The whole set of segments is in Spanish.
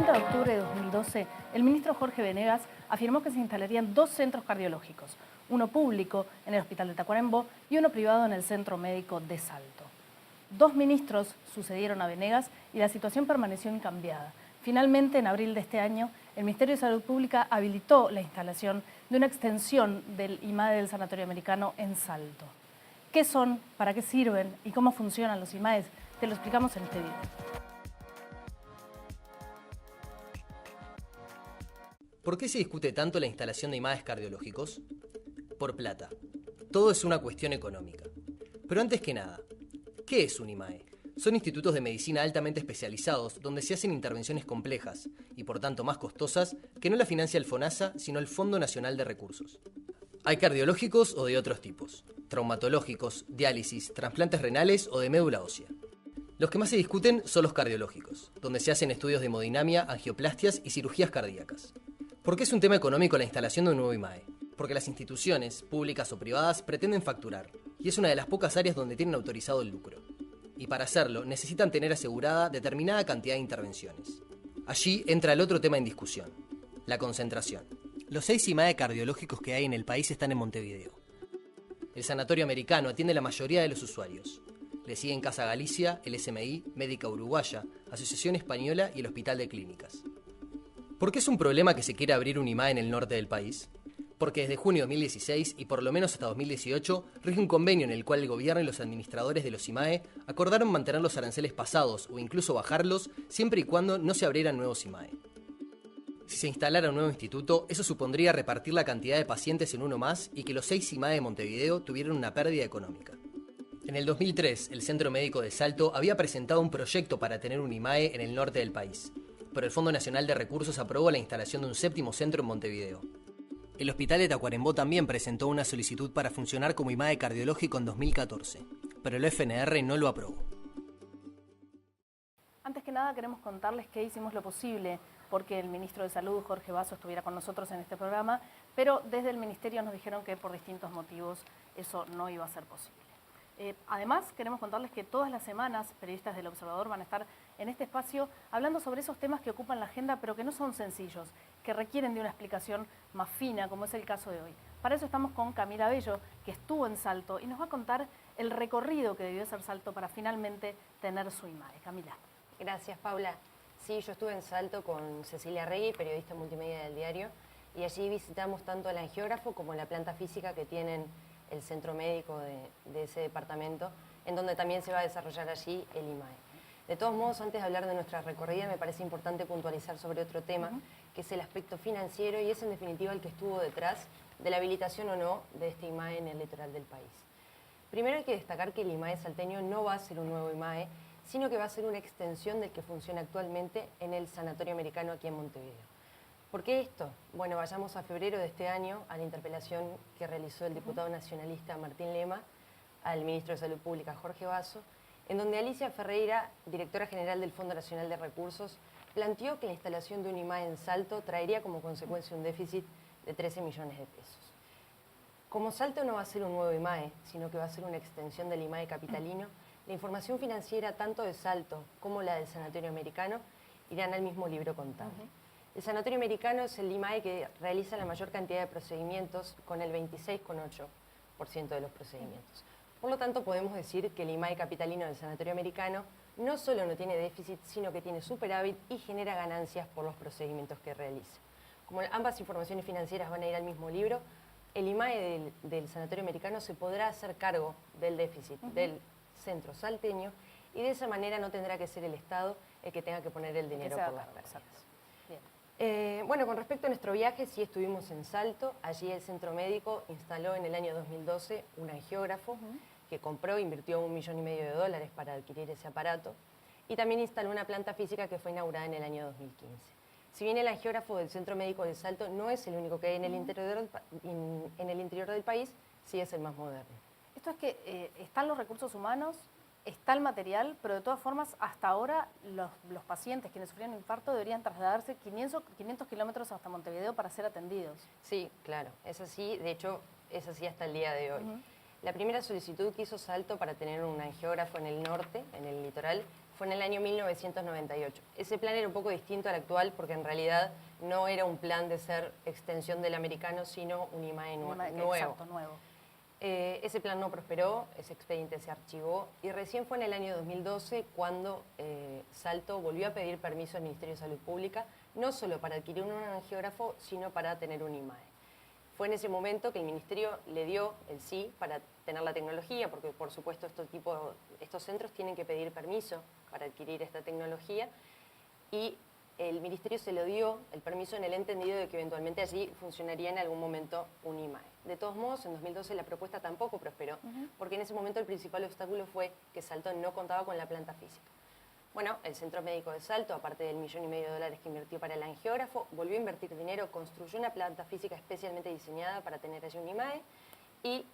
30 de octubre de 2012, el ministro Jorge Venegas afirmó que se instalarían 2 centros cardiológicos, uno público en el Hospital de Tacuarembó y uno privado en el Centro Médico de Salto. 2 ministros sucedieron a Venegas y la situación permaneció incambiada. Finalmente, en abril de este año, el Ministerio de Salud Pública habilitó la instalación de una extensión del IMAE del Sanatorio Americano en Salto. ¿Qué son, para qué sirven y cómo funcionan los IMAEs? Te lo explicamos en este video. ¿Por qué se discute tanto la instalación de IMAEs cardiológicos? Por plata. Todo es una cuestión económica. Pero antes que nada, ¿qué es un IMAE? Son institutos de medicina altamente especializados donde se hacen intervenciones complejas y por tanto más costosas que no la financia el FONASA, sino el Fondo Nacional de Recursos. Hay cardiológicos o de otros tipos, traumatológicos, diálisis, trasplantes renales o de médula ósea. Los que más se discuten son los cardiológicos, donde se hacen estudios de hemodinamia, angioplastias y cirugías cardíacas. ¿Por qué es un tema económico la instalación de un nuevo IMAE? Porque las instituciones, públicas o privadas, pretenden facturar, y es una de las pocas áreas donde tienen autorizado el lucro. Y para hacerlo, necesitan tener asegurada determinada cantidad de intervenciones. Allí entra el otro tema en discusión, la concentración. Los 6 IMAE cardiológicos que hay en el país están en Montevideo. El Sanatorio Americano atiende la mayoría de los usuarios. Le siguen Casa Galicia, el SMI, Médica Uruguaya, Asociación Española y el Hospital de Clínicas. ¿Por qué es un problema que se quiera abrir un IMAE en el norte del país? Porque desde junio de 2016 y por lo menos hasta 2018 rige un convenio en el cual el gobierno y los administradores de los IMAE acordaron mantener los aranceles pasados o incluso bajarlos siempre y cuando no se abrieran nuevos IMAE. Si se instalara un nuevo instituto, eso supondría repartir la cantidad de pacientes en uno más y que los 6 IMAE de Montevideo tuvieran una pérdida económica. En el 2003, el Centro Médico de Salto había presentado un proyecto para tener un IMAE en el norte del país, pero el Fondo Nacional de Recursos aprobó la instalación de un 7º centro en Montevideo. El Hospital de Tacuarembó también presentó una solicitud para funcionar como IMAE cardiológico en 2014, pero el FNR no lo aprobó. Antes que nada queremos contarles que hicimos lo posible porque el ministro de Salud, Jorge Basso, estuviera con nosotros en este programa, pero desde el ministerio nos dijeron que por distintos motivos eso no iba a ser posible. Además, queremos contarles que todas las semanas periodistas del Observador van a estar en este espacio hablando sobre esos temas que ocupan la agenda, pero que no son sencillos, que requieren de una explicación más fina, como es el caso de hoy. Para eso estamos con Camila Bello, que estuvo en Salto y nos va a contar el recorrido que debió hacer Salto para finalmente tener su IMAE. Camila. Gracias, Paula. Sí, yo estuve en Salto con Cecilia Regui, periodista multimedia del diario, y allí visitamos tanto el angiógrafo como la planta física que tienen el centro médico de ese departamento, en donde también se va a desarrollar allí el IMAE. De todos modos, antes de hablar de nuestra recorrida, me parece importante puntualizar sobre otro tema, que es el aspecto financiero y es en definitiva el que estuvo detrás de la habilitación o no de este IMAE en el litoral del país. Primero hay que destacar que el IMAE salteño no va a ser un nuevo IMAE, sino que va a ser una extensión del que funciona actualmente en el Sanatorio Americano aquí en Montevideo. ¿Por qué esto? Bueno, vayamos a febrero de este año a la interpelación que realizó el diputado nacionalista Martín Lema al ministro de Salud Pública Jorge Basso, en donde Alicia Ferreira, directora general del Fondo Nacional de Recursos, planteó que la instalación de un IMAE en Salto traería como consecuencia un déficit de 13 millones de pesos. Como Salto no va a ser un nuevo IMAE, sino que va a ser una extensión del IMAE capitalino, la información financiera tanto de Salto como la del Sanatorio Americano irán al mismo libro contable. El Sanatorio Americano es el IMAE que realiza la mayor cantidad de procedimientos, con el 26,8% de los procedimientos. Por lo tanto, podemos decir que el IMAE capitalino del Sanatorio Americano no solo no tiene déficit, sino que tiene superávit y genera ganancias por los procedimientos que realiza. Como ambas informaciones financieras van a ir al mismo libro, el IMAE del Sanatorio Americano se podrá hacer cargo del déficit del centro salteño y de esa manera no tendrá que ser el Estado el que tenga que poner el dinero por las pérdidas. Bueno, con respecto a nuestro viaje, sí estuvimos en Salto. Allí el centro médico instaló en el año 2012 un angiógrafo que compró, invirtió $1,5 millones para adquirir ese aparato y también instaló una planta física que fue inaugurada en el año 2015. Si bien el angiógrafo del centro médico de Salto no es el único que hay en el interior del país, sí es el más moderno. Esto es que están los recursos humanos, está el material, pero de todas formas, hasta ahora los pacientes quienes sufrían un infarto deberían trasladarse 500 kilómetros hasta Montevideo para ser atendidos. Sí, claro, es así. De hecho, es así hasta el día de hoy. La primera solicitud que hizo Salto para tener un angiógrafo en el norte, en el litoral, Fue en el año 1998. Ese plan era un poco distinto al actual porque en realidad no era un plan de ser extensión del americano, sino un IMAE nuevo. Exacto, nuevo. Ese plan no prosperó, ese expediente se archivó y recién fue en el año 2012 cuando Salto volvió a pedir permiso al Ministerio de Salud Pública, no solo para adquirir un angiógrafo, sino para tener un IMAE. Fue en ese momento que el Ministerio le dio el sí para tener la tecnología, porque por supuesto estos centros tienen que pedir permiso para adquirir esta tecnología, y el Ministerio se lo dio el permiso en el entendido de que eventualmente allí funcionaría en algún momento un IMAE. De todos modos, en 2012 la propuesta tampoco prosperó, porque en ese momento el principal obstáculo fue que Salto no contaba con la planta física. Bueno, el Centro Médico de Salto, aparte del $1,500,000 que invirtió para el angiógrafo, volvió a invertir dinero, construyó una planta física especialmente diseñada para tener allí un IMAE y,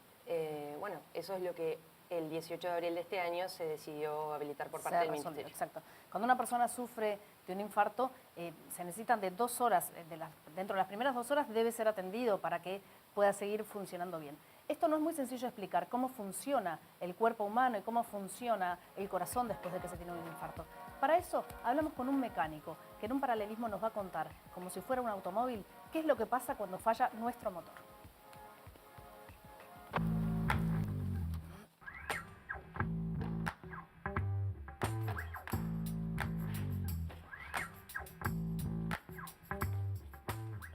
bueno, eso es lo que el 18 de abril de este año se decidió habilitar por parte del Ministerio. Exacto. Cuando una persona sufre de un infarto, se necesitan de 2 horas, dentro de las primeras 2 horas debe ser atendido para que pueda seguir funcionando bien. Esto no es muy sencillo de explicar, cómo funciona el cuerpo humano y cómo funciona el corazón después de que se tiene un infarto. Para eso hablamos con un mecánico que en un paralelismo nos va a contar, como si fuera un automóvil, qué es lo que pasa cuando falla nuestro motor.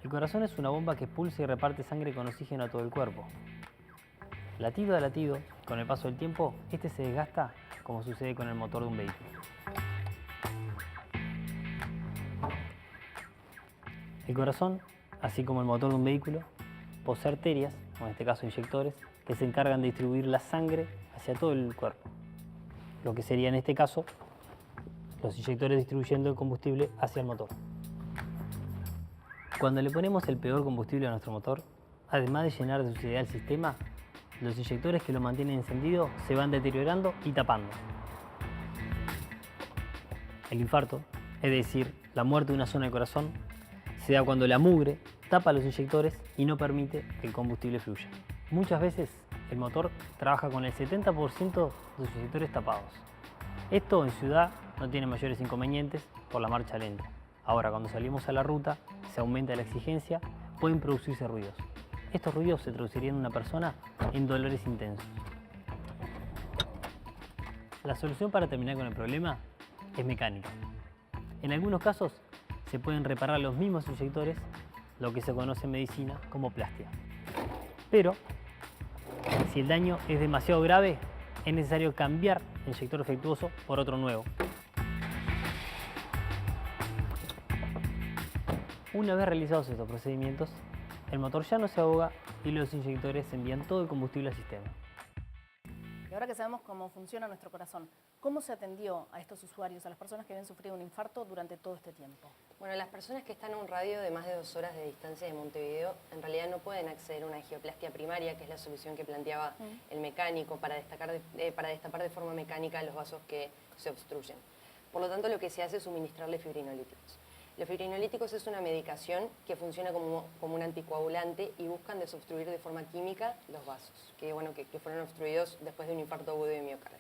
El corazón es una bomba que expulsa y reparte sangre con oxígeno a todo el cuerpo. Latido a latido, con el paso del tiempo, este se desgasta como sucede con el motor de un vehículo. El corazón, así como el motor de un vehículo, posee arterias, o en este caso inyectores, que se encargan de distribuir la sangre hacia todo el cuerpo. Lo que sería en este caso los inyectores distribuyendo el combustible hacia el motor. Cuando le ponemos el peor combustible a nuestro motor, además de llenar de suciedad el sistema, los inyectores que lo mantienen encendido se van deteriorando y tapando. El infarto, es decir, la muerte de una zona del corazón, se da cuando la mugre tapa los inyectores y no permite que el combustible fluya. Muchas veces el motor trabaja con el 70% de sus inyectores tapados. Esto en ciudad no tiene mayores inconvenientes por la marcha lenta. Ahora, cuando salimos a la ruta, se aumenta la exigencia, pueden producirse ruidos. Estos ruidos se traducirían en una persona en dolores intensos. La solución para terminar con el problema es mecánica. En algunos casos se pueden reparar los mismos inyectores, lo que se conoce en medicina como plastia. Pero, si el daño es demasiado grave, es necesario cambiar el inyector defectuoso por otro nuevo. Una vez realizados estos procedimientos, el motor ya no se ahoga y los inyectores envían todo el combustible al sistema. Y ahora que sabemos cómo funciona nuestro corazón, ¿cómo se atendió a estos usuarios, a las personas que habían sufrido un infarto durante todo este tiempo? Bueno, las personas que están a un radio de más de 2 horas de distancia de Montevideo en realidad no pueden acceder a una angioplastia primaria, que es la solución que planteaba el mecánico para destapar de forma mecánica los vasos que se obstruyen. Por lo tanto, lo que se hace es suministrarle fibrinolíticos. Los fibrinolíticos es una medicación que funciona como un anticoagulante y buscan desobstruir de forma química los vasos, que fueron obstruidos después de un infarto agudo de miocardio.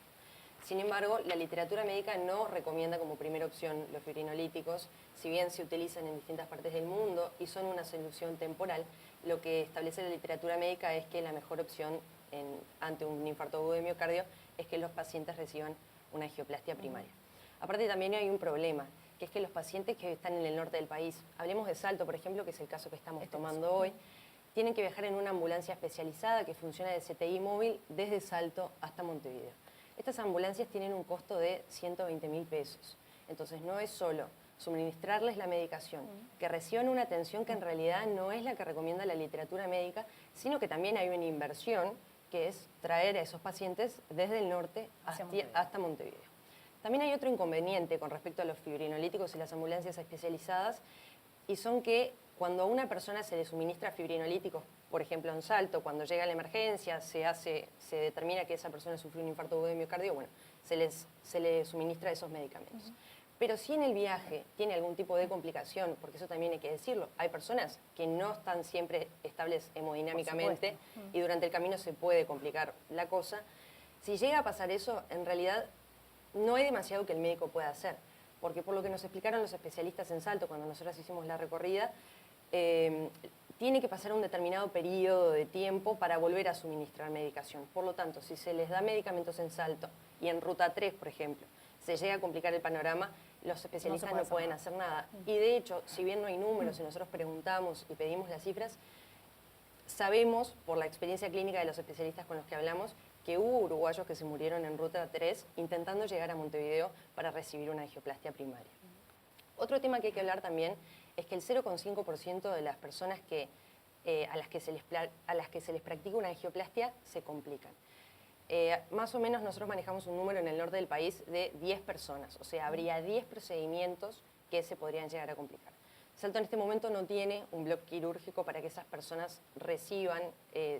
Sin embargo, la literatura médica no recomienda como primera opción los fibrinolíticos, si bien se utilizan en distintas partes del mundo y son una solución temporal, lo que establece la literatura médica es que la mejor opción ante un infarto agudo de miocardio es que los pacientes reciban una angioplastia primaria. Aparte también hay un problema, que es que los pacientes que están en el norte del país, hablemos de Salto, por ejemplo, que es el caso que estamos tomando hoy, tienen que viajar en una ambulancia especializada que funciona de CTI móvil desde Salto hasta Montevideo. Estas ambulancias tienen un costo de 120.000 pesos. Entonces no es solo suministrarles la medicación, que reciban una atención que en realidad no es la que recomienda la literatura médica, sino que también hay una inversión que es traer a esos pacientes desde el norte hasta Montevideo. También hay otro inconveniente con respecto a los fibrinolíticos y las ambulancias especializadas, y son que cuando a una persona se le suministra fibrinolíticos, por ejemplo en Salto, cuando llega la emergencia, se determina que esa persona sufrió un infarto agudo de miocardio, bueno, se le suministra esos medicamentos. Pero si en el viaje tiene algún tipo de complicación, porque eso también hay que decirlo, hay personas que no están siempre estables hemodinámicamente y durante el camino se puede complicar la cosa. Si llega a pasar eso, en realidad no hay demasiado que el médico pueda hacer, porque por lo que nos explicaron los especialistas en Salto cuando nosotros hicimos la recorrida, tiene que pasar un determinado periodo de tiempo para volver a suministrar medicación. Por lo tanto, si se les da medicamentos en Salto y en Ruta 3, por ejemplo, se llega a complicar el panorama, los especialistas no pueden hacer nada. Y de hecho, si bien no hay números y nosotros preguntamos y pedimos las cifras, sabemos, por la experiencia clínica de los especialistas con los que hablamos, que hubo uruguayos que se murieron en Ruta 3 intentando llegar a Montevideo para recibir una angioplastia primaria. Otro tema que hay que hablar también es que el 0,5% de las personas a las que se les practica una angioplastia se complican. Más o menos nosotros manejamos un número en el norte del país de 10 personas, o sea, habría 10 procedimientos que se podrían llegar a complicar. Salto en este momento no tiene un bloque quirúrgico para que esas personas reciban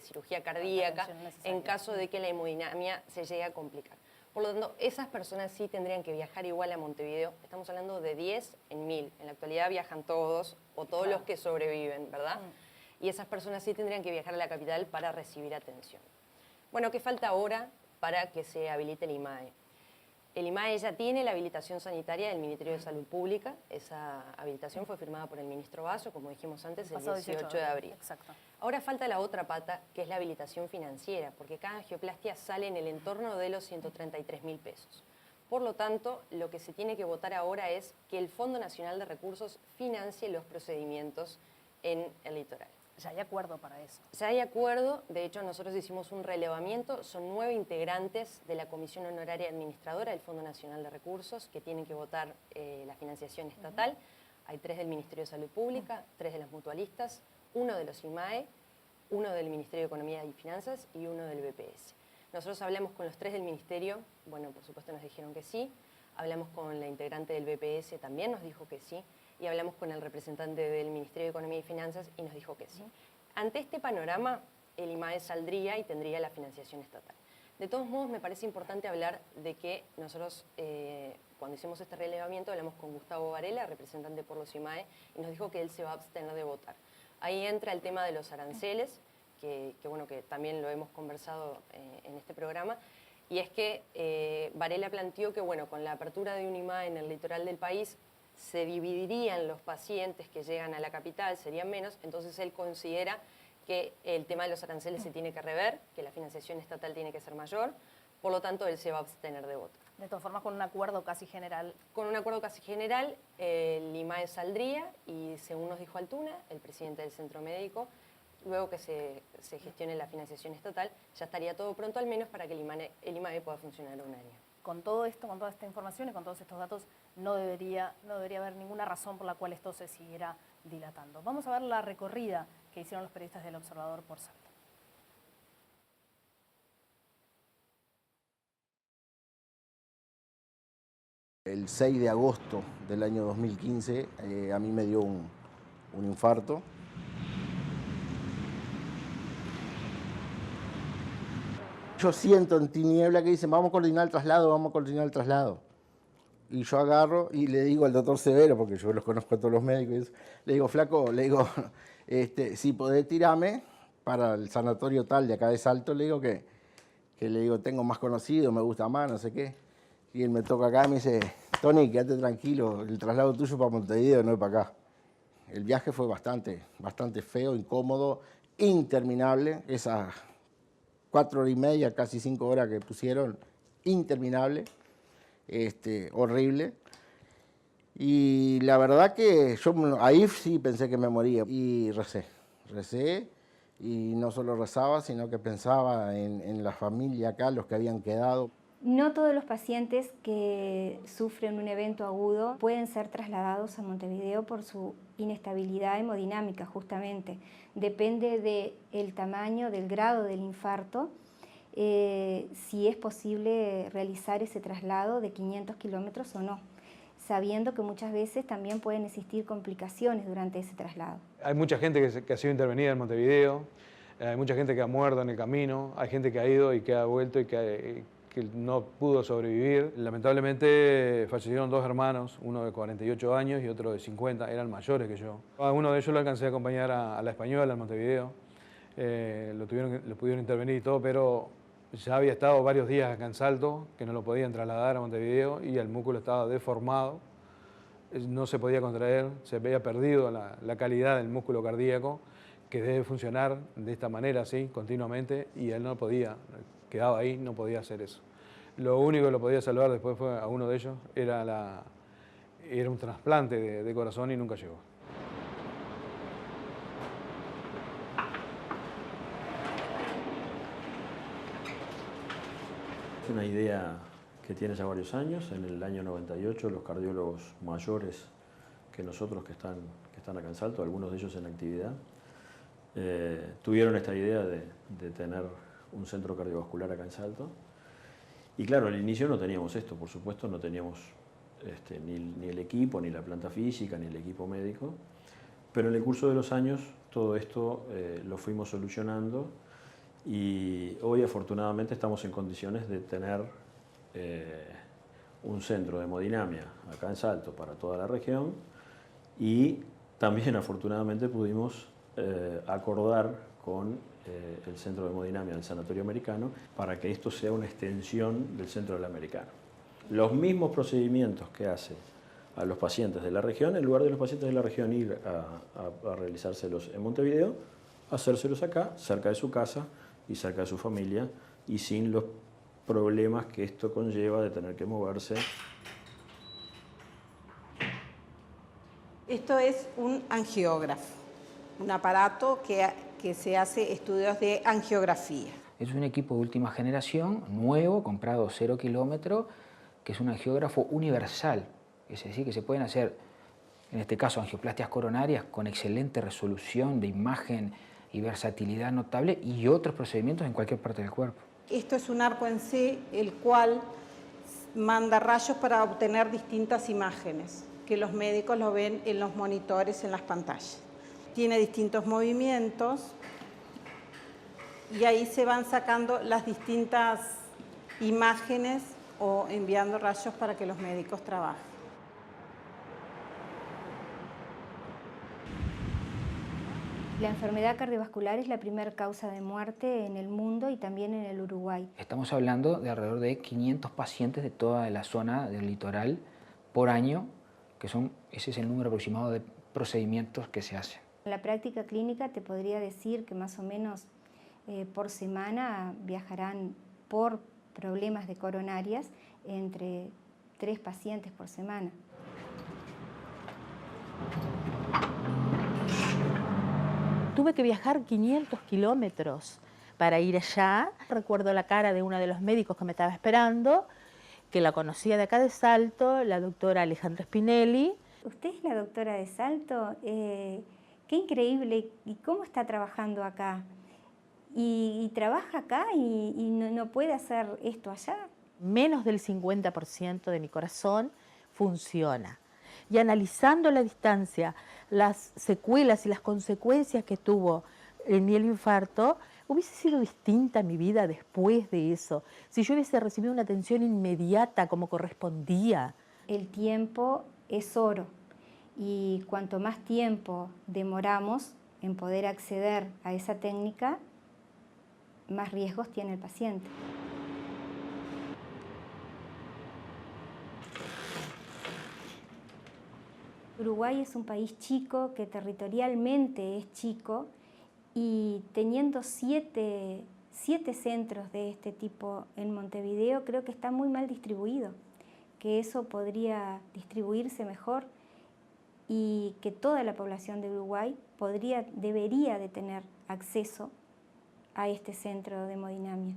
cirugía cardíaca en caso de que la hemodinamia se llegue a complicar. Por lo tanto, esas personas sí tendrían que viajar igual a Montevideo. Estamos hablando de 10 en 1000. En la actualidad viajan todos o todos los que sobreviven, ¿verdad? Y esas personas sí tendrían que viajar a la capital para recibir atención. Bueno, ¿qué falta ahora para que se habilite el IMAE? El IMAE ya tiene la habilitación sanitaria del Ministerio de Salud Pública. Esa habilitación fue firmada por el ministro Basso, como dijimos antes, el 18 de abril. Exacto. Ahora falta la otra pata, que es la habilitación financiera, porque cada angioplastia sale en el entorno de los 133.000 pesos. Por lo tanto, lo que se tiene que votar ahora es que el Fondo Nacional de Recursos financie los procedimientos en el litoral. Ya hay acuerdo para eso. Ya hay acuerdo, de hecho nosotros hicimos un relevamiento, son 9 integrantes de la Comisión Honoraria Administradora del Fondo Nacional de Recursos que tienen que votar la financiación estatal. Hay 3 del Ministerio de Salud Pública, 3 de las mutualistas, 1 de los IMAE, 1 del Ministerio de Economía y Finanzas y 1 del BPS. Nosotros hablamos con los 3 del Ministerio, bueno, por supuesto nos dijeron que sí, hablamos con la integrante del BPS, también nos dijo que sí, y hablamos con el representante del Ministerio de Economía y Finanzas y nos dijo que sí. Ante este panorama, el IMAE saldría y tendría la financiación estatal. De todos modos, me parece importante hablar de que nosotros, cuando hicimos este relevamiento, hablamos con Gustavo Varela, representante por los IMAE, y nos dijo que él se va a abstener de votar. Ahí entra el tema de los aranceles, que también lo hemos conversado en este programa, y es que Varela planteó que, bueno, con la apertura de un IMAE en el litoral del país, se dividirían los pacientes que llegan a la capital, serían menos, entonces él considera que el tema de los aranceles se tiene que rever, que la financiación estatal tiene que ser mayor, por lo tanto él se va a abstener de votar. De todas formas, con un acuerdo casi general. Con un acuerdo casi general, el IMAE saldría y según nos dijo Altuna, el presidente del centro médico, luego que se gestione la financiación estatal, ya estaría todo pronto al menos para que el IMAE pueda funcionar un año. Con todo esto, con toda esta información y con todos estos datos, no debería haber ninguna razón por la cual esto se siguiera dilatando. Vamos a ver la recorrida que hicieron los periodistas del Observador por Salto. El 6 de agosto del año 2015 a mí me dio un infarto. Yo siento en tiniebla que dicen, vamos a coordinar el traslado, vamos a coordinar el traslado. Y yo agarro y le digo al doctor Severo, porque yo los conozco a todos los médicos, le digo, flaco, le digo, si podés tirarme para el sanatorio tal de acá de Salto, le digo que le digo, tengo más conocido, me gusta más, no sé qué. Y él me toca acá y me dice, Tony, quédate tranquilo, el traslado tuyo para Montevideo, no es para acá. El viaje fue bastante feo, incómodo, interminable, esas 4 horas y media, casi 5 horas que pusieron, interminable, horrible. Y la verdad que yo ahí sí pensé que me moría y recé y no solo rezaba, sino que pensaba en la familia acá, los que habían quedado. No todos los pacientes que sufren un evento agudo pueden ser trasladados a Montevideo por su inestabilidad hemodinámica, justamente. Depende del tamaño, del grado del infarto, si es posible realizar ese traslado de 500 kilómetros o no, sabiendo que muchas veces también pueden existir complicaciones durante ese traslado. Hay mucha gente que ha sido intervenida en Montevideo, hay mucha gente que ha muerto en el camino, hay gente que ha ido y que ha vuelto y que no pudo sobrevivir. Lamentablemente fallecieron 2 hermanos, uno de 48 años y otro de 50, eran mayores que yo. A uno de ellos lo alcancé a acompañar a la Española, en Montevideo, lo pudieron intervenir y todo, pero Ya había estado varios días acá en Salto, que no lo podían trasladar a Montevideo y el músculo estaba deformado, no se podía contraer, se había perdido la calidad del músculo cardíaco, que debe funcionar de esta manera, así, continuamente, y él no podía, quedaba ahí, no podía hacer eso. Lo único que lo podía salvar después fue a uno de ellos, era un trasplante de corazón y nunca llegó. Es una idea que tiene ya varios años. En el año 98 los cardiólogos mayores que nosotros que están acá en Salto, algunos de ellos en actividad, tuvieron esta idea de tener un centro cardiovascular acá en Salto. Y claro, al inicio no teníamos esto, por supuesto, no teníamos ni el equipo, ni la planta física, ni el equipo médico, pero en el curso de los años todo esto lo fuimos solucionando y hoy afortunadamente estamos en condiciones de tener un centro de hemodinamia acá en Salto para toda la región y también afortunadamente pudimos acordar con el Centro de Hemodinamia del Sanatorio Americano para que esto sea una extensión del Centro del Americano. Los mismos procedimientos que hace a los pacientes de la región, en lugar de los pacientes de la región ir a realizárselos en Montevideo, hacérselos acá, cerca de su casa y cerca de su familia y sin los problemas que esto conlleva de tener que moverse. Esto es un angiógrafo, un aparato que se hace estudios de angiografía. Es un equipo de última generación, nuevo, comprado 0 kilómetros, que es un angiógrafo universal, es decir, que se pueden hacer, en este caso, angioplastias coronarias con excelente resolución de imagen y versatilidad notable y otros procedimientos en cualquier parte del cuerpo. Esto es un arco en C, el cual manda rayos para obtener distintas imágenes, que los médicos lo ven en los monitores, en las pantallas. Tiene distintos movimientos y ahí se van sacando las distintas imágenes o enviando rayos para que los médicos trabajen. La enfermedad cardiovascular es la primera causa de muerte en el mundo y también en el Uruguay. Estamos hablando de alrededor de 500 pacientes de toda la zona del litoral por año, ese es el número aproximado de procedimientos que se hacen. En la práctica clínica te podría decir que más o menos por semana viajarán por problemas de coronarias entre 3 pacientes por semana. Tuve que viajar 500 kilómetros para ir allá. Recuerdo la cara de uno de los médicos que me estaba esperando, que la conocía de acá de Salto, la doctora Alejandra Spinelli. ¿Usted es la doctora de Salto? Qué increíble. ¿Y cómo está trabajando acá? ¿Y trabaja acá y no puede hacer esto allá? Menos del 50% de mi corazón funciona. Y analizando la distancia, las secuelas y las consecuencias que tuvo en mí el infarto, hubiese sido distinta mi vida después de eso, si yo hubiese recibido una atención inmediata como correspondía. El tiempo es oro y cuanto más tiempo demoramos en poder acceder a esa técnica, más riesgos tiene el paciente. Uruguay es un país chico, que territorialmente es chico, y teniendo siete centros de este tipo en Montevideo, creo que está muy mal distribuido, que eso podría distribuirse mejor y que toda la población de Uruguay debería de tener acceso a este centro de hemodinamia.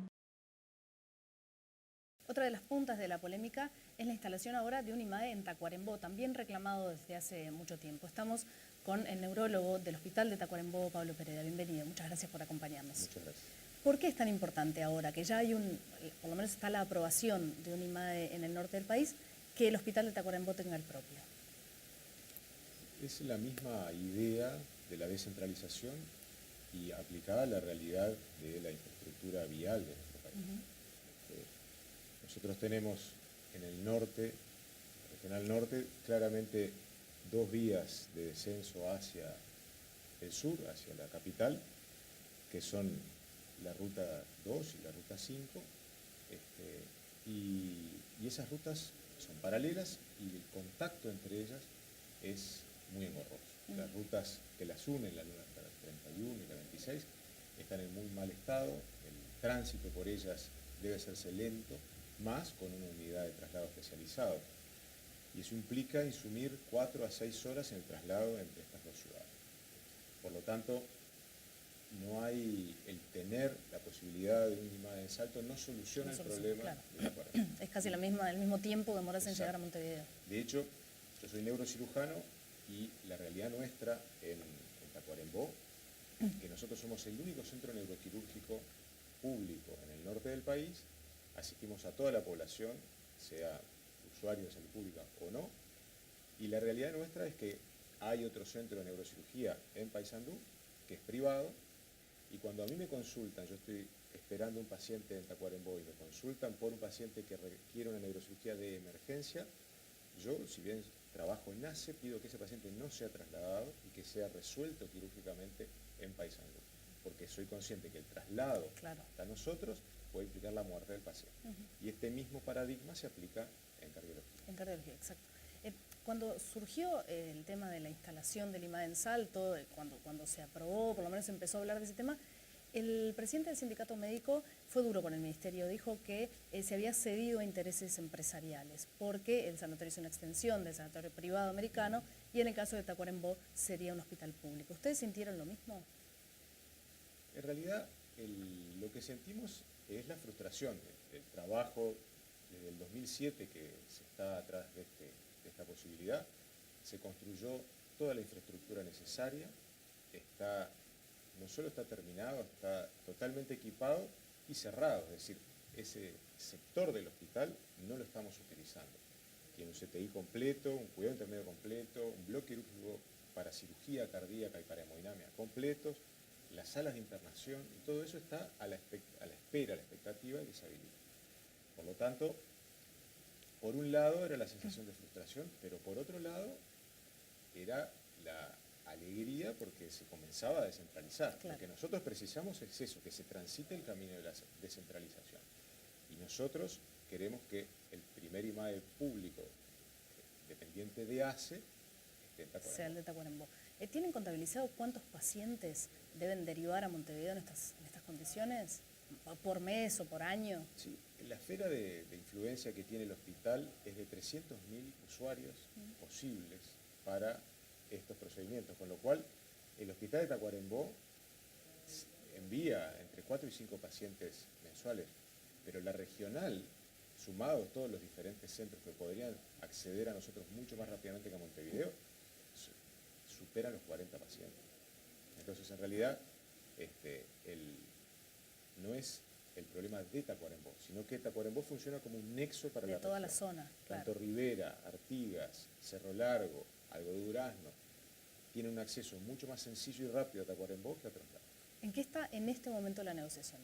Otra de las puntas de la polémica es la instalación ahora de un IMAE en Tacuarembó, también reclamado desde hace mucho tiempo. Estamos con el neurólogo del Hospital de Tacuarembó, Pablo Pereda. Bienvenido, muchas gracias por acompañarnos. Muchas gracias. ¿Por qué es tan importante ahora que ya hay por lo menos está la aprobación de un IMAE en el norte del país, que el Hospital de Tacuarembó tenga el propio? Es la misma idea de la descentralización y aplicada a la realidad de la infraestructura vial de nuestro país. Nosotros tenemos en el norte, regional norte, claramente 2 vías de descenso hacia el sur, hacia la capital, que son la ruta 2 y la ruta 5, y esas rutas son paralelas y el contacto entre ellas es muy engorroso. Las rutas que las unen, la 31 y la 26, están en muy mal estado, el tránsito por ellas debe hacerse lento, más con una unidad de traslado especializado. Y eso implica insumir 4 a 6 horas en el traslado entre estas dos ciudades. Por lo tanto, no hay el tener la posibilidad de un IMAE de Salto no soluciona el problema, claro, de Tacuarembó. Es casi el mismo tiempo que demoras en llegar a Montevideo. De hecho, yo soy neurocirujano y la realidad nuestra en Tacuarembó, que nosotros somos el único centro neuroquirúrgico público en el norte del país, asistimos a toda la población, sea usuario de salud pública o no, y la realidad nuestra es que hay otro centro de neurocirugía en Paysandú, que es privado, y cuando a mí me consultan, yo estoy esperando un paciente en Tacuarembó y me consultan por un paciente que requiere una neurocirugía de emergencia, yo, si bien trabajo en NACE, pido que ese paciente no sea trasladado y que sea resuelto quirúrgicamente en Paysandú, porque soy consciente que el traslado hasta nosotros puede implicar la muerte del paciente. Y este mismo paradigma se aplica en cardiología. En cardiología, exacto. Cuando surgió el tema de la instalación del IMAE en Salto, cuando se aprobó, por lo menos se empezó a hablar de ese tema, el presidente del sindicato médico fue duro con el ministerio, dijo que se había cedido a intereses empresariales, porque el sanatorio es una extensión del sanatorio privado americano y en el caso de Tacuarembó sería un hospital público. ¿Ustedes sintieron lo mismo? En realidad, lo que sentimos es la frustración del trabajo desde el 2007 que se está atrás de esta posibilidad. Se construyó toda la infraestructura necesaria, no solo está terminado, está totalmente equipado y cerrado, es decir, ese sector del hospital no lo estamos utilizando. Tiene un CTI completo, un cuidado intermedio completo, un bloque quirúrgico para cirugía cardíaca y para hemodinamia completos, las salas de internación, y todo eso está a la espera, a la expectativa de que se habilite. Por lo tanto, por un lado era la sensación de frustración, pero por otro lado era la alegría porque se comenzaba a descentralizar. Lo que nosotros precisamos es eso, que se transite el camino de la descentralización. Y nosotros queremos que el primer IMAE público dependiente de ACE esté en Tacuarembó. Sea el de Tacuarembó. ¿Tienen contabilizado cuántos pacientes deben derivar a Montevideo en estas condiciones? ¿Por mes o por año? Sí, la esfera de influencia que tiene el hospital es de 300.000 usuarios posibles para estos procedimientos, con lo cual el hospital de Tacuarembó envía entre 4 y 5 pacientes mensuales, pero la regional, sumados todos los diferentes centros que podrían acceder a nosotros mucho más rápidamente que a Montevideo, superan los 40 pacientes. Entonces, en realidad, no es el problema de Tacuarembó, sino que Tacuarembó funciona como un nexo para la región. De toda la zona, claro. Tanto Rivera, Artigas, Cerro Largo, Algo de Durazno, tiene un acceso mucho más sencillo y rápido a Tacuarembó que a otros lados. ¿En qué está en este momento la negociación?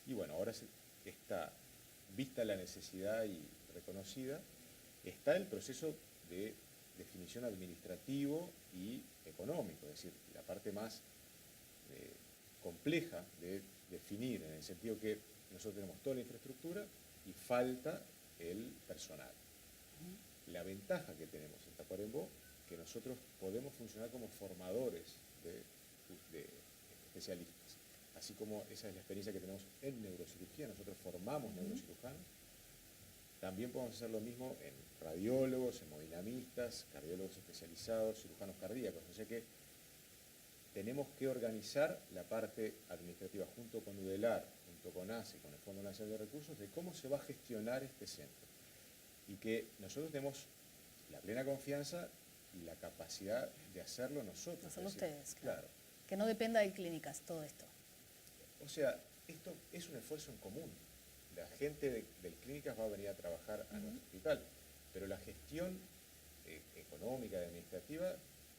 Y bueno, ahora está vista la necesidad y reconocida, está el proceso de definición administrativo y económico, es decir, la parte más compleja de definir, en el sentido que nosotros tenemos toda la infraestructura y falta el personal. La ventaja que tenemos en Tacuarembó, que nosotros podemos funcionar como formadores de especialistas, así como esa es la experiencia que tenemos en neurocirugía, nosotros formamos neurocirujanos. También podemos hacer lo mismo en radiólogos, hemodinamistas, cardiólogos especializados, cirujanos cardíacos. O sea que tenemos que organizar la parte administrativa junto con UDELAR, junto con ACE, con el Fondo Nacional de Recursos, de cómo se va a gestionar este centro. Y que nosotros tenemos la plena confianza y la capacidad de hacerlo nosotros. Hacerlo ustedes, claro. Que no dependa de clínicas todo esto. O sea, esto es un esfuerzo en común. La gente de clínicas va a venir a trabajar a nuestro hospital, pero la gestión económica y administrativa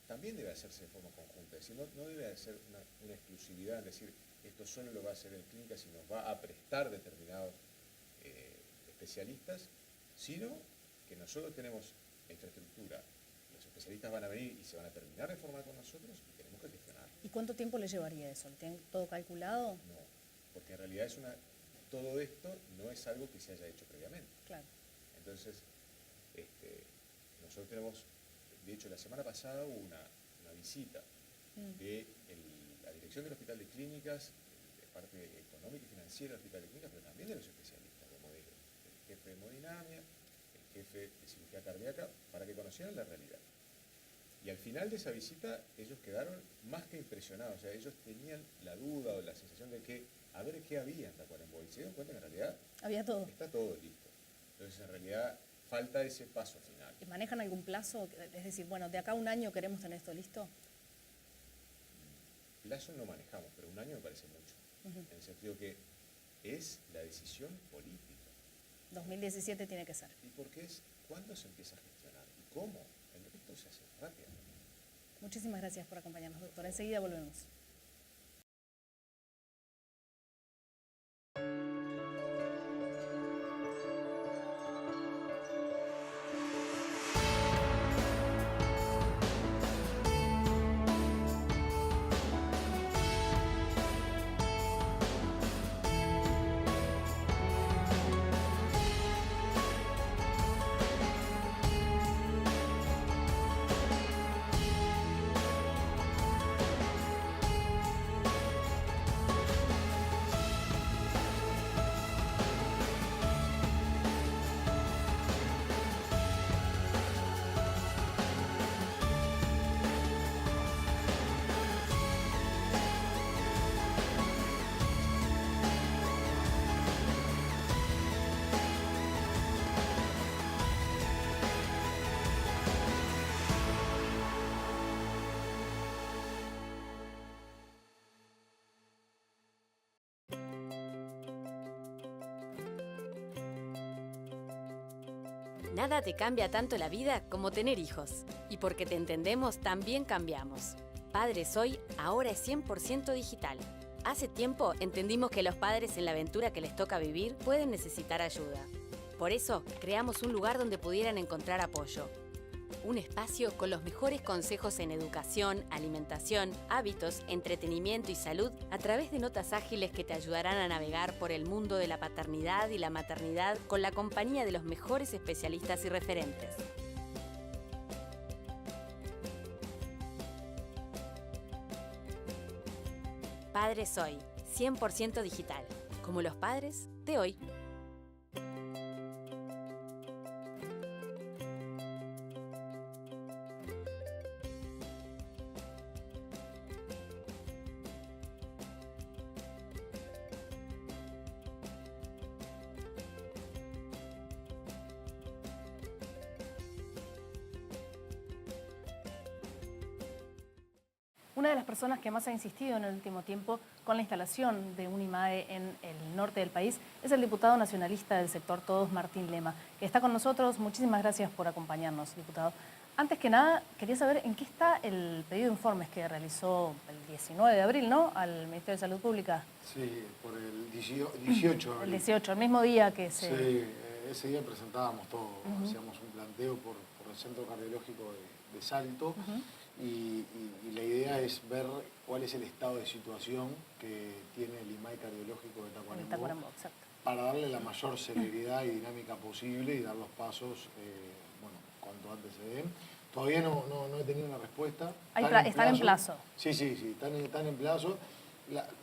también debe hacerse de forma conjunta, es decir, no debe ser una exclusividad, es decir, esto solo lo va a hacer en clínicas y nos va a prestar determinados especialistas, sino que nosotros tenemos la infraestructura, los especialistas van a venir y se van a terminar de formar con nosotros y tenemos que gestionar. ¿Y cuánto tiempo le llevaría eso? ¿Lo tienen todo calculado? No, porque en realidad todo esto no es algo que se haya hecho previamente. Claro. Entonces, nosotros tenemos, de hecho la semana pasada hubo una visita de la dirección del Hospital de Clínicas, de parte económica y financiera del Hospital de Clínicas, pero también de los especialistas, como del jefe de hemodinamia, el jefe de cirugía cardíaca, para que conocieran la realidad. Y al final de esa visita ellos quedaron más que impresionados, o sea, ellos tenían la duda o la sensación de que a ver qué había en Tacuarembó, y se dieron cuenta que en realidad Había todo. está todo listo. Entonces en realidad falta ese paso final. ¿Manejan algún plazo? Es decir, bueno, de acá a un año queremos tener esto listo. Plazo no manejamos, pero un año me parece mucho, en el sentido que es la decisión política. 2017 tiene que ser. ¿Y por qué es cuándo se empieza a gestionar? ¿Y cómo? El resto se hace rápidamente. Muchísimas gracias por acompañarnos, doctor. Enseguida volvemos. Nada te cambia tanto la vida como tener hijos. Y porque te entendemos, también cambiamos. Padres Hoy ahora es 100% digital. Hace tiempo entendimos que los padres en la aventura que les toca vivir pueden necesitar ayuda. Por eso creamos un lugar donde pudieran encontrar apoyo. Un espacio con los mejores consejos en educación, alimentación, hábitos, entretenimiento y salud a través de notas ágiles que te ayudarán a navegar por el mundo de la paternidad y la maternidad con la compañía de los mejores especialistas y referentes. Padres Hoy, 100% digital, como los padres de hoy. Una de las personas que más ha insistido en el último tiempo con la instalación de un IMAE en el norte del país es el diputado nacionalista del sector Todos, Martín Lema, que está con nosotros. Muchísimas gracias por acompañarnos, diputado. Antes que nada, quería saber en qué está el pedido de informes que realizó el 19 de abril, ¿no?, al Ministerio de Salud Pública. Sí, por el 18 de abril. El 18, el mismo día que se... Sí, ese día presentábamos todo, hacíamos un planteo por el Centro Cardiológico de Salto. Y la idea es ver cuál es el estado de situación que tiene el IMAE cardiológico de Tacuarembó, para darle la mayor celeridad y dinámica posible y dar los pasos, bueno, cuanto antes se den. Todavía no he tenido una respuesta. Están en plazo. Sí, están en plazo.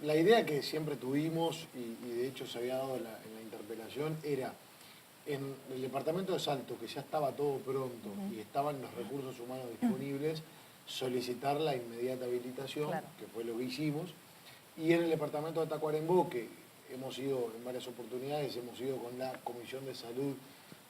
La idea que siempre tuvimos, y de hecho se había dado en la interpelación, era en el departamento de Salto, que ya estaba todo pronto y estaban los recursos humanos disponibles, solicitar la inmediata habilitación, que fue lo que hicimos, y en el departamento de Tacuarembó, que hemos ido en varias oportunidades, hemos ido con la Comisión de Salud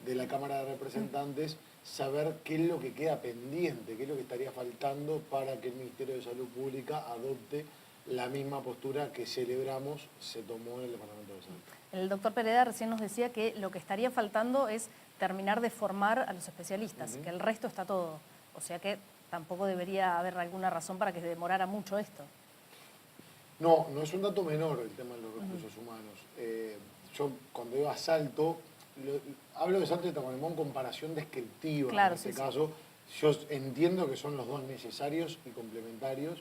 de la Cámara de Representantes, saber qué es lo que queda pendiente, qué es lo que estaría faltando para que el Ministerio de Salud Pública adopte la misma postura que celebramos se tomó en el departamento de Salto. El doctor Pereda recién nos decía que lo que estaría faltando es terminar de formar a los especialistas, que el resto está todo. O sea que tampoco debería haber alguna razón para que se demorara mucho esto. No es un dato menor el tema de los recursos humanos. Yo cuando iba a Salto, hablo de Salto y Tacuarembó en comparación descriptiva, en este caso. Yo entiendo que son los dos necesarios y complementarios.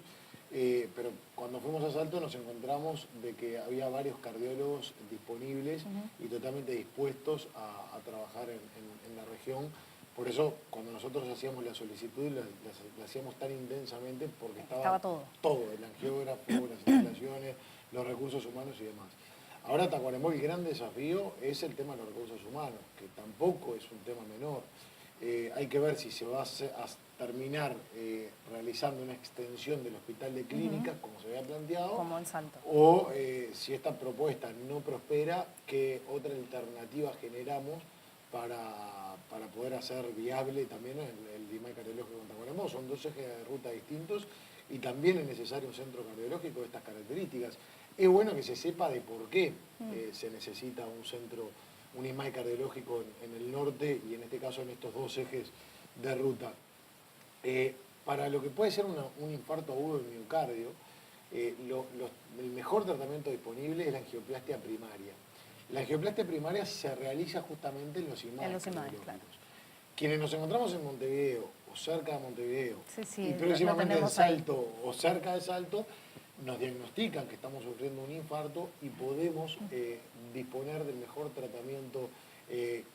pero cuando fuimos a Salto nos encontramos de que había varios cardiólogos disponibles y totalmente dispuestos a trabajar en la región. Por eso, cuando nosotros hacíamos la solicitud, la hacíamos tan intensamente porque estaba todo, el angiógrafo, las instalaciones, los recursos humanos y demás. Ahora Tacuarembó, el gran desafío es el tema de los recursos humanos, que tampoco es un tema menor. Hay que ver si se va a terminar realizando una extensión del hospital de clínicas, como se había planteado, como en Salto, o si esta propuesta no prospera, ¿qué otra alternativa generamos para poder hacer viable también el IMAE cardiológico en Tacuarembó? Son dos ejes de ruta distintos y también es necesario un centro cardiológico de estas características. Es bueno que se sepa de por qué se necesita un centro, un IMAE cardiológico en el norte y en este caso en estos dos ejes de ruta. Para lo que puede ser un infarto agudo del miocardio, el mejor tratamiento disponible es la angioplastia primaria. La angioplastia primaria se realiza justamente en los IMAE cardiológicos. Claro. Quienes nos encontramos en Montevideo o cerca de Montevideo y próximamente en Salto o cerca de Salto, nos diagnostican que estamos sufriendo un infarto y podemos disponer del mejor tratamiento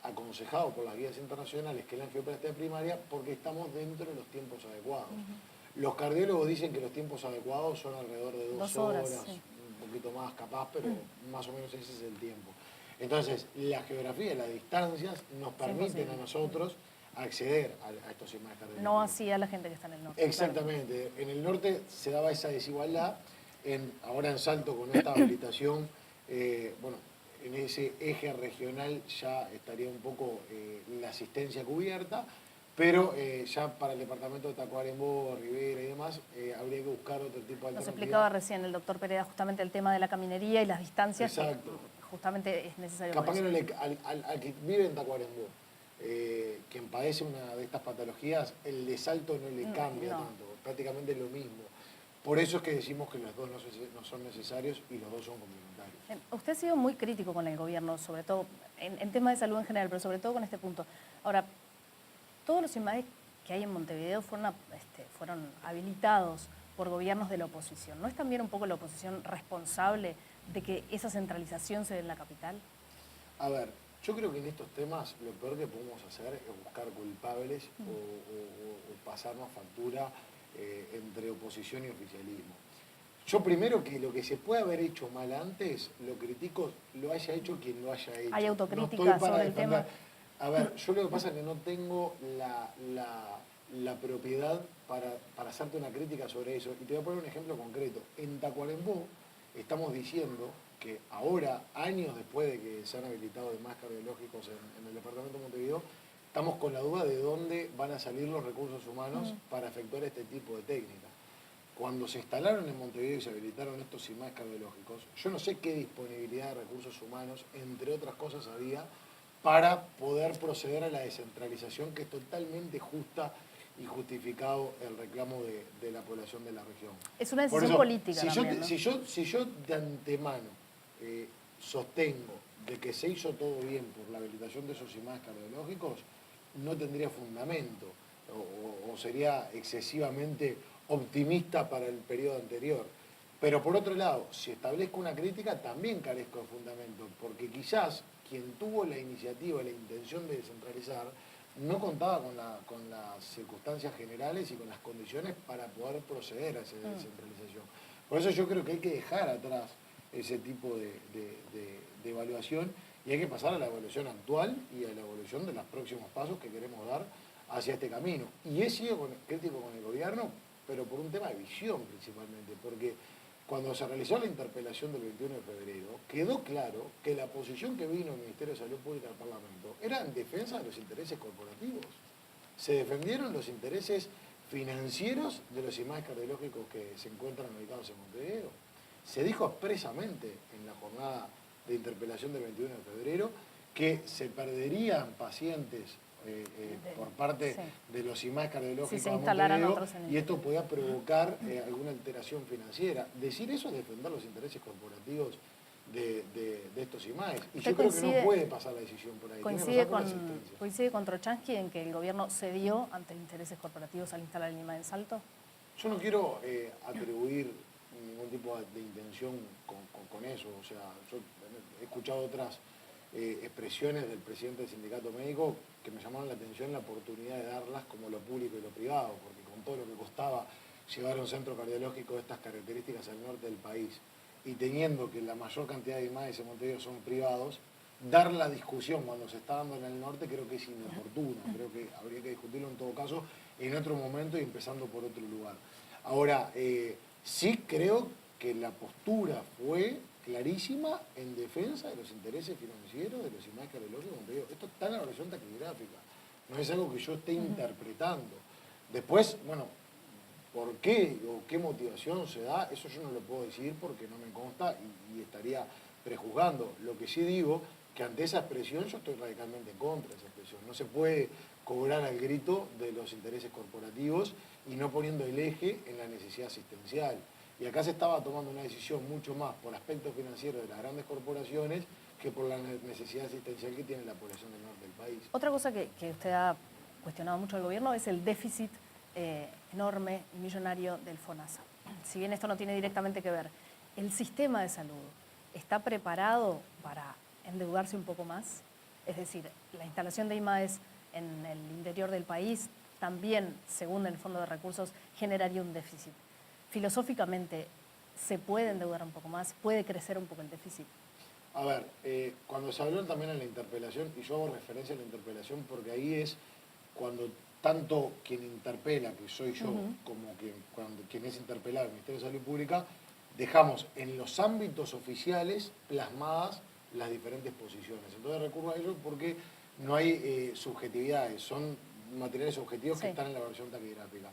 aconsejado por las guías internacionales, que es la angioplastia primaria, porque estamos dentro de los tiempos adecuados. Los cardiólogos dicen que los tiempos adecuados son alrededor de 2 horas, un poquito más capaz, pero más o menos ese es el tiempo. Entonces, la geografía y las distancias nos permiten a nosotros acceder a estos IMAE cardiológicos. No así a la gente que está en el norte. Exactamente. Claro. En el norte se daba esa desigualdad. Ahora en Salto, con esta habilitación, bueno, en ese eje regional ya estaría un poco la asistencia cubierta, pero ya para el departamento de Tacuarembó, Rivera y demás, habría que buscar otro tipo de alternativa. Nos explicaba recién el doctor Pereda justamente el tema de la caminería y las distancias. Exacto. Que justamente es necesario. Capaz que al que vive en Tacuarembó, quien padece una de estas patologías, el de Salto no le cambia tanto, prácticamente es lo mismo. Por eso es que decimos que los dos no son necesarios y los dos son complementarios. Usted ha sido muy crítico con el gobierno, sobre todo en temas de salud en general, pero sobre todo con este punto. Ahora, todos los IMAE que hay en Montevideo fueron habilitados por gobiernos de la oposición. ¿No es también un poco la oposición responsable de que esa centralización se dé en la capital? A ver, yo creo que en estos temas lo peor que podemos hacer es buscar culpables o pasarnos factura entre oposición y oficialismo. Yo primero que lo que se puede haber hecho mal antes, lo critico, lo haya hecho quien lo haya hecho. ¿Hay autocrítica sobre el tema? A ver, yo lo que pasa es que no tengo la propiedad para hacerte una crítica sobre eso. Y te voy a poner un ejemplo concreto. En Tacuarembó estamos diciendo que ahora, años después de que se han habilitado demás cardiológicos en el departamento de Montevideo, estamos con la duda de dónde van a salir los recursos humanos para efectuar este tipo de técnicas. Cuando se instalaron en Montevideo y se habilitaron estos IMAE cardiológicos, yo no sé qué disponibilidad de recursos humanos, entre otras cosas, había para poder proceder a la descentralización, que es totalmente justa y justificado el reclamo de la población de la región. Es una decisión política si también, ¿no? Si yo de antemano sostengo de que se hizo todo bien por la habilitación de esos IMAE cardiológicos, no tendría fundamento o sería excesivamente optimista para el periodo anterior. Pero por otro lado, si establezco una crítica, también carezco de fundamento, porque quizás quien tuvo la iniciativa y la intención de descentralizar no contaba con las circunstancias generales y con las condiciones para poder proceder a esa descentralización. Por eso yo creo que hay que dejar atrás ese tipo de evaluación y hay que pasar a la evaluación actual y a la evaluación de los próximos pasos que queremos dar hacia este camino. Y he sido crítico con el gobierno, pero por un tema de visión principalmente, porque cuando se realizó la interpelación del 21 de febrero, quedó claro que la posición que vino el Ministerio de Salud Pública al Parlamento era en defensa de los intereses corporativos. Se defendieron los intereses financieros de los IMAE cardiológicos que se encuentran ubicados en Montevideo. Se dijo expresamente en la jornada de interpelación del 21 de febrero que se perderían pacientes por parte de los IMAE cardiológicos si de Montevideo y esto podía provocar alguna alteración financiera. Decir eso es defender los intereses corporativos de estos IMAEs. Y yo creo que no puede pasar la decisión por ahí. ¿Coincide con Trochansky en que el gobierno cedió ante intereses corporativos al instalar el IMAE en Salto? Yo no quiero atribuir ningún tipo de intención con eso. O sea, yo he escuchado otras expresiones del presidente del sindicato médico que me llamaron la atención la oportunidad de darlas como lo público y lo privado, porque con todo lo que costaba llevar un centro cardiológico de estas características al norte del país y teniendo que la mayor cantidad de IMAES en Montevideo son privados, dar la discusión cuando se está dando en el norte creo que es inoportuno. Creo que habría que discutirlo en todo caso en otro momento y empezando por otro lugar. Ahora, sí creo que la postura fue clarísima en defensa de los intereses financieros de los IMAES cardiológicos. Esto está en la evaluación taquigráfica, no es algo que yo esté interpretando. Después, bueno, ¿por qué o qué motivación se da? Eso yo no lo puedo decidir porque no me consta y estaría prejuzgando. Lo que sí digo, que ante esa expresión yo estoy radicalmente en contra de esa expresión. No se puede cobrar al grito de los intereses corporativos y no poniendo el eje en la necesidad asistencial. Y acá se estaba tomando una decisión mucho más por aspectos financieros de las grandes corporaciones que por la necesidad asistencial que tiene la población del norte del país. Otra cosa que usted ha cuestionado mucho al gobierno es el déficit enorme y millonario del FONASA. Si bien esto no tiene directamente que ver, ¿el sistema de salud está preparado para endeudarse un poco más? Es decir, la instalación de IMAES en el interior del país también, según el Fondo de Recursos, generaría un déficit. Filosóficamente, ¿se puede endeudar un poco más? ¿Puede crecer un poco el déficit? A ver, cuando se habló también en la interpelación, y yo hago referencia a la interpelación porque ahí es cuando tanto quien interpela, que soy yo, como quien es interpelado, el Ministerio de Salud Pública, dejamos en los ámbitos oficiales plasmadas las diferentes posiciones. Entonces recurro a ello porque no hay subjetividades, son materiales objetivos que están en la evaluación taquigráfica.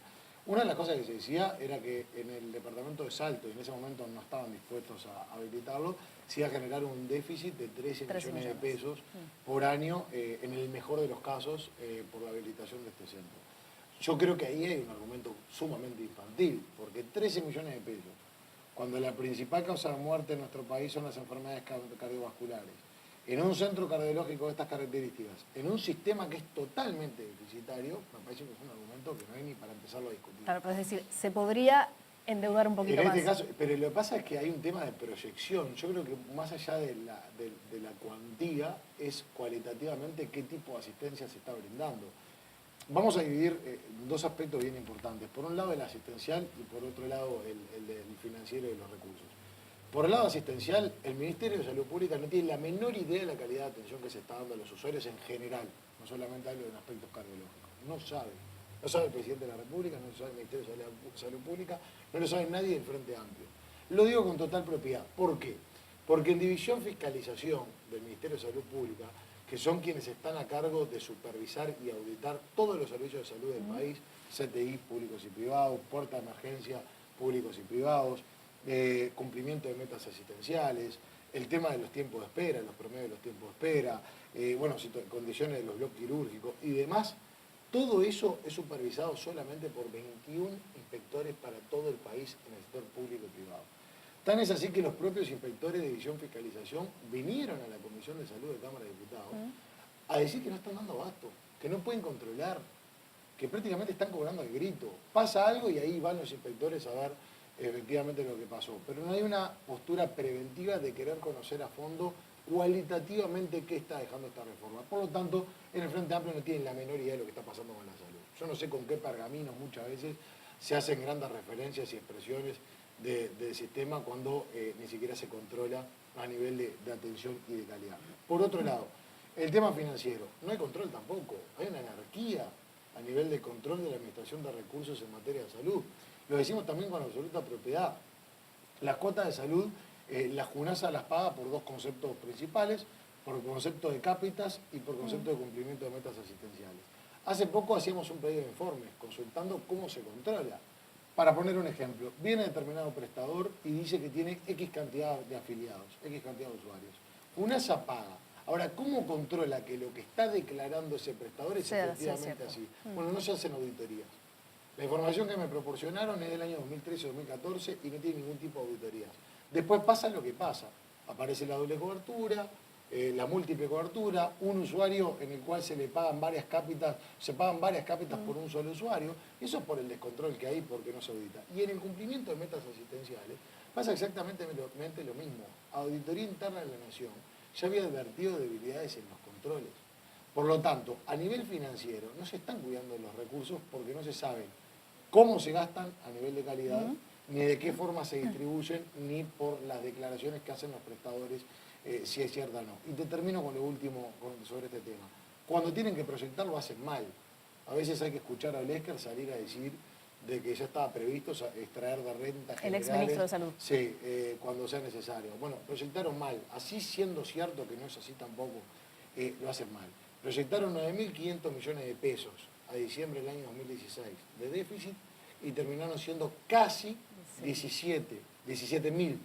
Una de las cosas que se decía era que en el departamento de Salto, y en ese momento no estaban dispuestos a habilitarlo, se iba a generar un déficit de 13 millones de pesos por año, en el mejor de los casos, por la habilitación de este centro. Yo creo que ahí hay un argumento sumamente infantil, porque 13 millones de pesos, cuando la principal causa de muerte en nuestro país son las enfermedades cardiovasculares, en un centro cardiológico de estas características, en un sistema que es totalmente deficitario, me parece que es un argumento que no hay ni para empezarlo a discutir. Claro, pero es decir, se podría endeudar un poquito en este más. Caso, pero lo que pasa es que hay un tema de proyección. Yo creo que más allá de la cuantía, es cualitativamente qué tipo de asistencia se está brindando. Vamos a dividir dos aspectos bien importantes. Por un lado el asistencial y por otro lado el financiero y los recursos. Por el lado asistencial, el Ministerio de Salud Pública no tiene la menor idea de la calidad de atención que se está dando a los usuarios en general. No solamente hablo de aspectos cardiológicos. No sabe. No sabe el Presidente de la República, no lo sabe el Ministerio de Salud Pública, no lo sabe nadie del Frente Amplio. Lo digo con total propiedad. ¿Por qué? Porque en División Fiscalización del Ministerio de Salud Pública, que son quienes están a cargo de supervisar y auditar todos los servicios de salud del país, CTI públicos y privados, puerta de emergencia públicos y privados, cumplimiento de metas asistenciales, el tema de los tiempos de espera, los promedios de los tiempos de espera, condiciones de los bloques quirúrgicos y demás, todo eso es supervisado solamente por 21 inspectores para todo el país en el sector público y privado. Tan es así que los propios inspectores de División Fiscalización vinieron a la Comisión de Salud de Cámara de Diputados a decir que no están dando abasto, que no pueden controlar, que prácticamente están cobrando al grito. Pasa algo y ahí van los inspectores a ver efectivamente lo que pasó. Pero no hay una postura preventiva de querer conocer a fondo cualitativamente qué está dejando esta reforma. Por lo tanto, en el Frente Amplio no tienen la menor idea de lo que está pasando con la salud. Yo no sé con qué pergaminos muchas veces se hacen grandes referencias y expresiones del sistema cuando ni siquiera se controla a nivel de atención y de calidad. Por otro lado, el tema financiero. No hay control tampoco. Hay una anarquía a nivel de control de la administración de recursos en materia de salud. Lo decimos también con absoluta propiedad. Las cuotas de salud, la JUNASA las paga por dos conceptos principales, por concepto de cápitas y por concepto de cumplimiento de metas asistenciales. Hace poco hacíamos un pedido de informes consultando cómo se controla. Para poner un ejemplo, viene determinado prestador y dice que tiene X cantidad de afiliados, X cantidad de usuarios. JUNASA paga. Ahora, ¿cómo controla que lo que está declarando ese prestador es efectivamente así? Bueno, no se hacen auditorías. La información que me proporcionaron es del año 2013-2014 y no tiene ningún tipo de auditorías. Después pasa lo que pasa. Aparece la doble cobertura, la múltiple cobertura, un usuario en el cual se le pagan varias cápitas, por un solo usuario, y eso es por el descontrol que hay porque no se audita. Y en el cumplimiento de metas asistenciales pasa exactamente lo mismo. Auditoría Interna de la Nación ya había advertido debilidades en los controles. Por lo tanto, a nivel financiero no se están cuidando los recursos porque no se sabe cómo se gastan a nivel de calidad, ni de qué forma se distribuyen, ni por las declaraciones que hacen los prestadores, si es cierta o no. Y te termino con lo último sobre este tema. Cuando tienen que proyectar lo hacen mal. A veces hay que escuchar a Olesker salir a decir de que ya estaba previsto extraer de renta generales. El exministro de Salud. Sí, cuando sea necesario. Bueno, proyectaron mal. Así siendo cierto que no es así tampoco, lo hacen mal. Proyectaron 9.500 millones de pesos a diciembre del año 2016 de déficit y terminaron siendo casi 17.000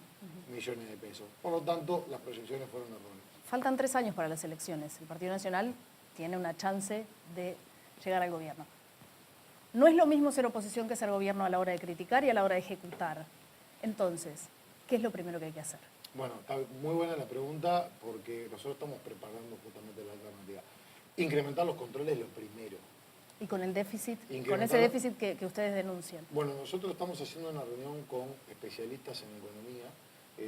millones de pesos. Por lo tanto, las proyecciones fueron erróneas. Faltan 3 años para las elecciones. El Partido Nacional tiene una chance de llegar al gobierno. No es lo mismo ser oposición que ser gobierno a la hora de criticar y a la hora de ejecutar. Entonces, ¿qué es lo primero que hay que hacer? Bueno, está muy buena la pregunta porque nosotros estamos preparando justamente la alternativa. Incrementar los controles es lo primero. ¿Y con el déficit? ¿Con ese déficit que ustedes denuncian? Bueno, nosotros estamos haciendo una reunión con especialistas en economía.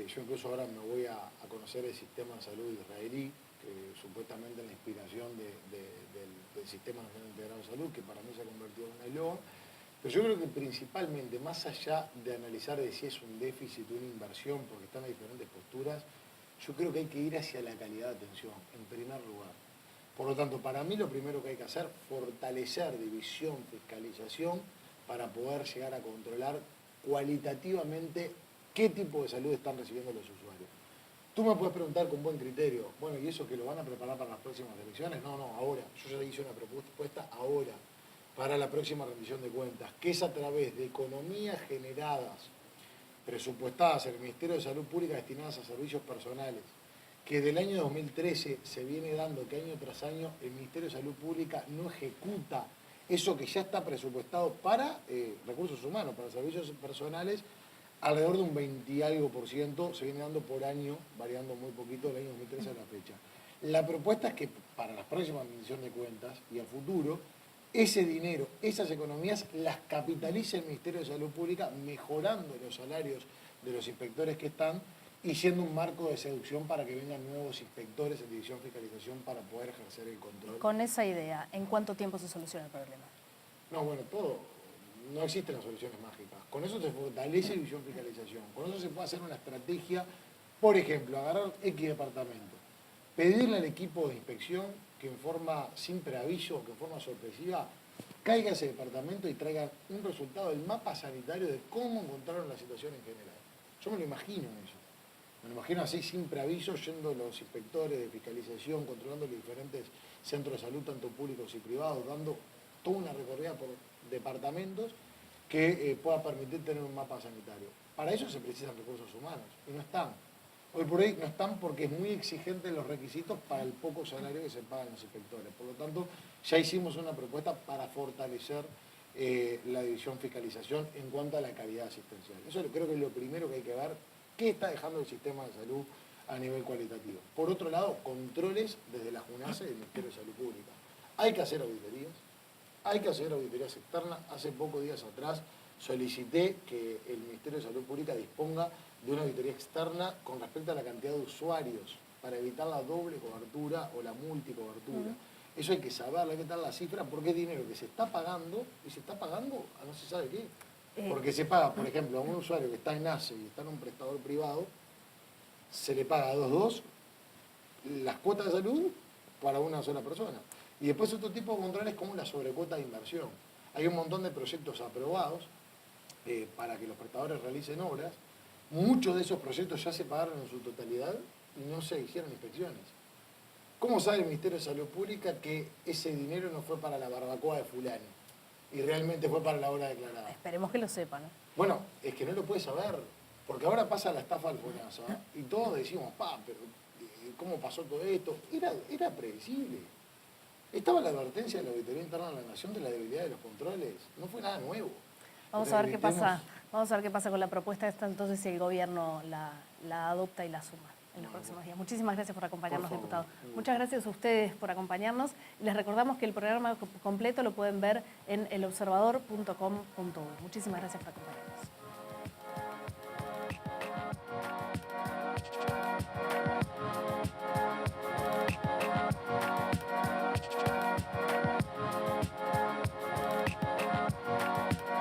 Yo incluso ahora me voy a conocer el sistema de salud israelí, que supuestamente la inspiración del Sistema Nacional Integrado de Salud, que para mí se ha convertido en un eslogan. Pero yo creo que principalmente, más allá de analizar de si es un déficit o una inversión, porque están en diferentes posturas, yo creo que hay que ir hacia la calidad de atención, en primer lugar. Por lo tanto, para mí lo primero que hay que hacer, fortalecer división, fiscalización, para poder llegar a controlar cualitativamente qué tipo de salud están recibiendo los usuarios. Tú me puedes preguntar con buen criterio, bueno, ¿y eso que lo van a preparar para las próximas elecciones? No, ahora. Yo ya hice una propuesta ahora, para la próxima rendición de cuentas, que es a través de economías generadas, presupuestadas en el Ministerio de Salud Pública destinadas a servicios personales, que del año 2013 se viene dando que año tras año el Ministerio de Salud Pública no ejecuta eso que ya está presupuestado para recursos humanos, para servicios personales, alrededor de un 20 y algo %, se viene dando por año, variando muy poquito del año 2013 a la fecha. La propuesta es que para la próxima rendición de cuentas y a futuro, ese dinero, esas economías, las capitalice el Ministerio de Salud Pública, mejorando los salarios de los inspectores que están y siendo un marco de seducción para que vengan nuevos inspectores en división fiscalización para poder ejercer el control. Con esa idea, ¿en cuánto tiempo se soluciona el problema? No, bueno, no existen las soluciones mágicas. Con eso se fortalece división fiscalización. Con eso se puede hacer una estrategia, por ejemplo, agarrar X departamento, pedirle al equipo de inspección que en forma sin preaviso, que en forma sorpresiva, caiga a ese departamento y traiga un resultado del mapa sanitario de cómo encontraron la situación en general. Yo me lo imagino eso. Me lo imagino así, sin preaviso, yendo los inspectores de fiscalización, controlando los diferentes centros de salud, tanto públicos y privados, dando toda una recorrida por departamentos que pueda permitir tener un mapa sanitario. Para eso se precisan recursos humanos, y no están. Hoy por hoy no están porque es muy exigente los requisitos para el poco salario que se pagan los inspectores. Por lo tanto, ya hicimos una propuesta para fortalecer la división fiscalización en cuanto a la calidad asistencial. Eso creo que es lo primero que hay que ver, qué está dejando el sistema de salud a nivel cualitativo. Por otro lado, controles desde la JUNASE y el Ministerio de Salud Pública. Hay que hacer auditorías externas. Hace pocos días atrás solicité que el Ministerio de Salud Pública disponga de una auditoría externa con respecto a la cantidad de usuarios para evitar la doble cobertura o la multicobertura. Eso hay que saberlo, hay que dar la cifra porque es dinero que se está pagando y se está pagando a no se sabe qué. Porque se paga, por ejemplo, a un usuario que está en ACE y está en un prestador privado, se le paga a 2 las cuotas de salud para una sola persona. Y después otro tipo de controles como la sobrecuota de inversión. Hay un montón de proyectos aprobados para que los prestadores realicen obras. Muchos de esos proyectos ya se pagaron en su totalidad y no se hicieron inspecciones. ¿Cómo sabe el Ministerio de Salud Pública que ese dinero no fue para la barbacoa de fulano y realmente fue para la obra declarada? Esperemos que lo sepan. Bueno, es que no lo puede saber, porque ahora pasa la estafa al FONASA y todos decimos, pero ¿cómo pasó todo esto? Era previsible. Estaba la advertencia de la Auditoría Interna de la Nación de la debilidad de los controles. No fue nada nuevo. Vamos a ver qué pasa. Vamos a ver qué pasa con la propuesta esta, entonces si el gobierno la adopta y la suma. en los próximos días. Muchísimas gracias por acompañarnos, diputado. Muchas gracias a ustedes por acompañarnos. Y les recordamos que el programa completo lo pueden ver en elobservador.com.uy. Muchísimas gracias por acompañarnos.